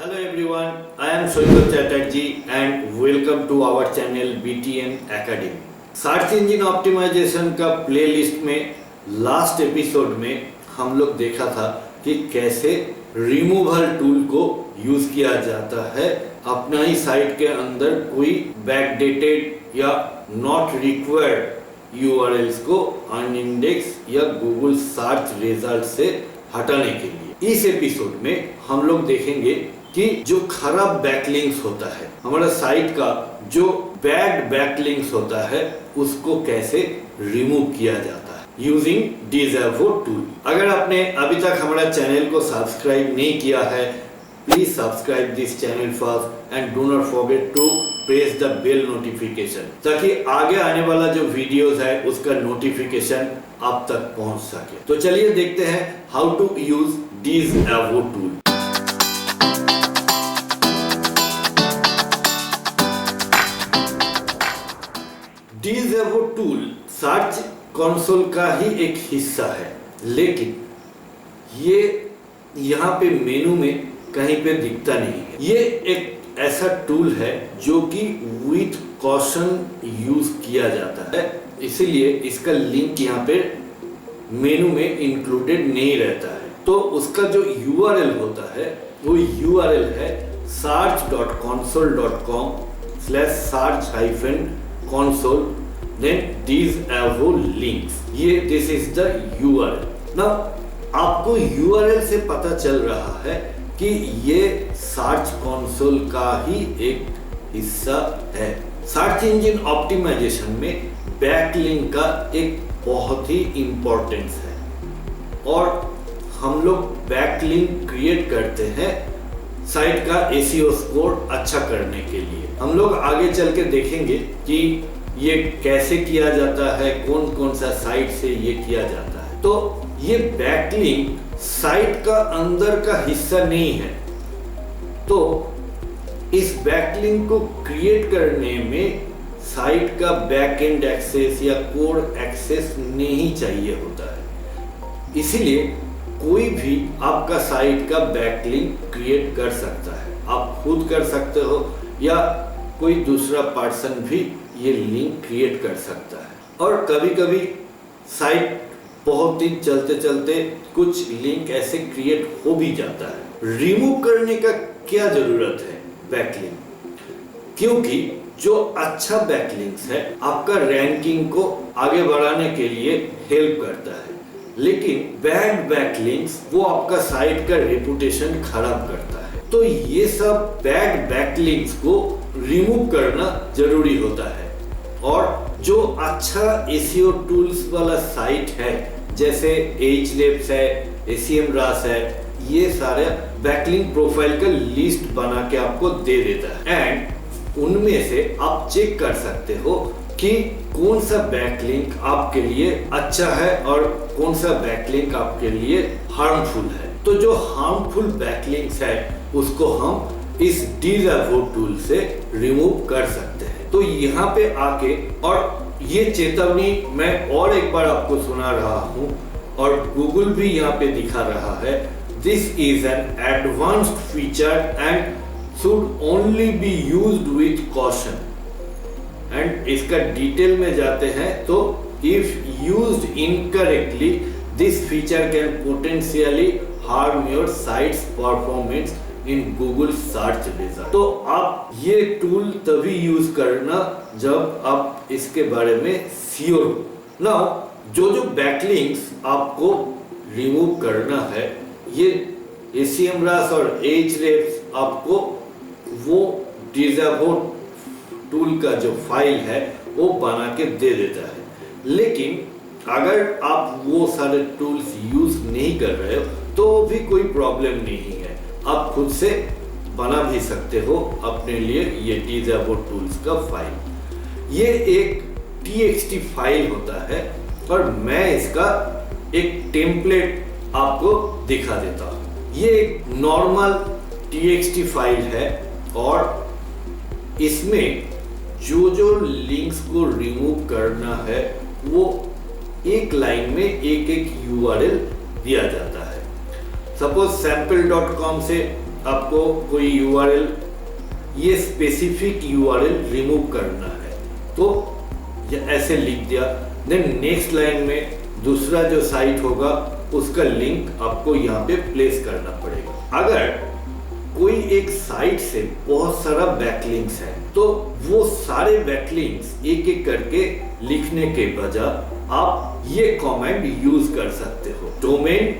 Hello everyone, I am Sohibul Chatterjee and welcome to our channel BTN Academy. Search engine optimisation का playlist में last episode में हम लोग देखा था कि कैसे रिमूवल टूल को यूज किया जाता है अपना ही साइट के अंदर कोई बैकडेटेड या नॉट रिक्वायर्ड यूआरएल्स को अनइंडेक्स या गूगल सर्च रिजल्ट से हटाने के लिए। इस एपिसोड में हम लोग देखेंगे कि जो खराब बैकलिंक्स होता है, हमारा साइट का जो बैड बैकलिंक्स होता है उसको कैसे रिमूव किया जाता है यूजिंग डिज़ावो टूल। अगर आपने अभी तक हमारा चैनल को सब्सक्राइब नहीं किया है, please subscribe this channel first and do not forget to press the bell notification ताकि आगे आने वाला जो वीडियोस है उसका नोटिफिकेशन आप तक पहुंच सके। तो चलिए देखते हैं how to use Dizavo tool. Dizavo tool search console का ही एक हिस्सा है, लेकिन ये यहाँ पे मेनू में कहीं पे दिखता नहीं है। ये एक ऐसा टूल है जो कि विथ कॉशन यूज किया जाता है, इसीलिए इसका लिंक यहाँ पे मेनू में इंक्लूडेड नहीं रहता है। तो उसका जो यूआरएल होता है वो यूआरएल है search.console.com/search-console then डिज़ावो links। ये this is the URL. Now आपको यूआरएल से पता चल रहा है कि ये सर्च कंसोल का ही एक हिस्सा है। सर्च इंजन ऑप्टिमाइजेशन में बैकलिंक का एक बहुत ही इंपॉर्टेंस है और हम लोग बैकलिंक क्रिएट करते हैं साइट का एसईओ स्कोर अच्छा करने के लिए। हम लोग आगे चल के देखेंगे कि ये कैसे किया जाता है, कौन कौन सा साइट से ये किया जाता है। तो ये बैकलिंक साइट का अंदर का हिस्सा नहीं है, तो इस बैकलिंक को क्रिएट करने में साइट का बैकएंड एक्सेस या कोड एक्सेस नहीं चाहिए होता है। इसीलिए कोई भी आपका साइट का बैकलिंक क्रिएट कर सकता है। आप खुद कर सकते हो या कोई दूसरा पर्सन भी ये लिंक क्रिएट कर सकता है। और कभी कभी साइट बहुत दिन चलते चलते कुछ लिंक ऐसे क्रिएट हो भी जाता है। रिमूव करने का क्या जरूरत है बैकलिंक, क्योंकि जो अच्छा बैकलिंक्स है आपका रैंकिंग को आगे बढ़ाने के लिए हेल्प करता है, लेकिन बैड बैकलिंक्स वो आपका साइट का रेपुटेशन खराब करता है। तो ये सब बैड बैकलिंक्स को रिमूव करना जरूरी होता है। और जो अच्छा एसईओ टूल्स वाला साइट है जैसे Ahrefs है, Semrush है, ये सारे बैकलिंक प्रोफाइल का लिस्ट बना के आपको दे देता है एंड उनमें से आप चेक कर सकते हो कि कौन सा बैकलिंक आपके लिए अच्छा है और कौन सा बैकलिंक आपके लिए हार्मफुल है। तो जो हार्मफुल बैकलिंक्स है उसको हम इस डिज़ावो टूल से रिमूव कर सकते हैं। तो यहाँ पे आके, और ये चेतावनी मैं और एक बार आपको सुना रहा हूँ और गूगल भी यहाँ पे दिखा रहा है, this is an advanced feature and should only be used with caution. And इसका डिटेल में जाते हैं तो if used incorrectly this feature can potentially harm your sites performance in Google search result. तो आप ये टूल तभी यूज करना जब आप इसके बारे में श्योर हो। नाउ जो बैकलिंक्स आपको रिमूव करना है, ये Semrush और Ahrefs आपको वो डिज़ावो टूल का जो फाइल है वो बना के दे देता है। लेकिन अगर आप वो सारे टूल्स यूज नहीं कर रहे हो तो भी कोई प्रॉब्लम नहीं है, आप खुद से बना भी सकते हो अपने लिए ये डिज़ावो टूल्स का फाइल। ये एक txt फाइल होता है और मैं इसका एक टेम्पलेट आपको दिखा देता हूँ। ये एक नॉर्मल txt फाइल है और इसमें जो लिंक्स को रिमूव करना है वो एक लाइन में एक यूआरएल दिया जाता है। सपोज sample.com से आपको कोई URL, ये स्पेसिफिक URL रिमूव करना है तो ये ऐसे लिख दिया। देन नेक्स्ट लाइन में दूसरा जो साइट होगा उसका लिंक आपको यहाँ पे प्लेस करना पड़ेगा। अगर कोई एक साइट से बहुत सारा बैकलिंक्स है तो वो सारे बैकलिंक्स एक एक करके लिखने के बजाय आप ये कमेंट यूज कर सकते हो, domain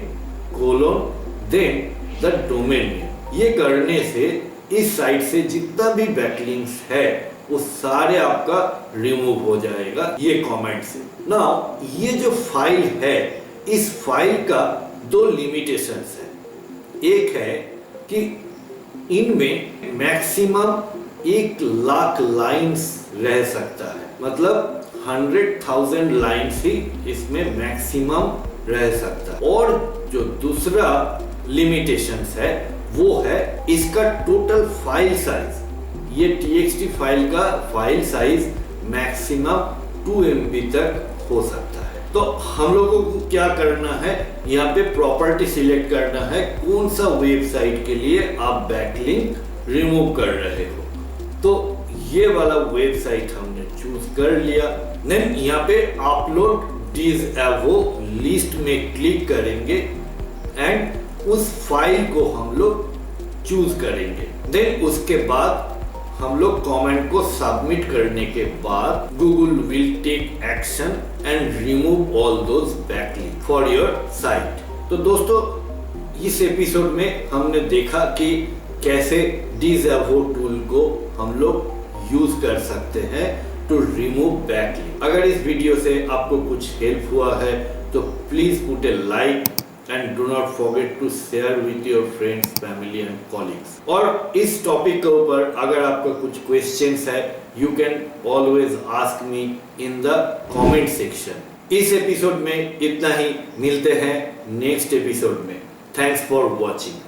colon then the domain name. ये करने से इस साइट से जितना भी बैकलिंक्स है वो सारे आपका रिमूव हो जाएगा ये कमेंट से। नाउ ये जो फाइल है, इस फाइल का दो लिमिटेशंस है। एक है कि इनमें मैक्सिमम 1,00,000 लाइंस रह सकता है, मतलब 100,000 लाइंस ही इसमें मैक्सिमम रह सकता है। और जो दूसरा लिमिटेशंस है वो है इसका टोटल फाइल साइज। ये TXT फाइल का फाइल साइज मैक्सिमम 2 MB तक हो सकता है। तो हम लोगों को क्या करना है, यहाँ पे प्रॉपर्टी सिलेक्ट करना है कौन सा वेबसाइट के लिए आप बैकलिंक रिमूव कर रहे हो। तो ये वाला वेबसाइट हमने चूज कर लिया। देन यहाँ पे अपलोड दिस एवो लिस्ट में क्लिक करेंगे एंड उस फाइल को हम लोग चूज करेंगे। देन उसके बाद हम लोग कमेंट को सबमिट करने के बाद Google will take action and remove all those backlink for your site. तो दोस्तों इस एपिसोड में हमने देखा कि कैसे डिज़ेवो टूल को हम लोग यूज कर सकते हैं टू रिमूव बैकलिंक। अगर इस वीडियो से आपको कुछ हेल्प हुआ है तो please put A like and do not forget to share with your friends, family and colleagues। और इस टॉपिक के ऊपर अगर आपका कुछ क्वेश्चंस है you can always ask me in the comment section। इस एपिसोड में इतना ही, मिलते हैं नेक्स्ट एपिसोड में। Thanks for watching.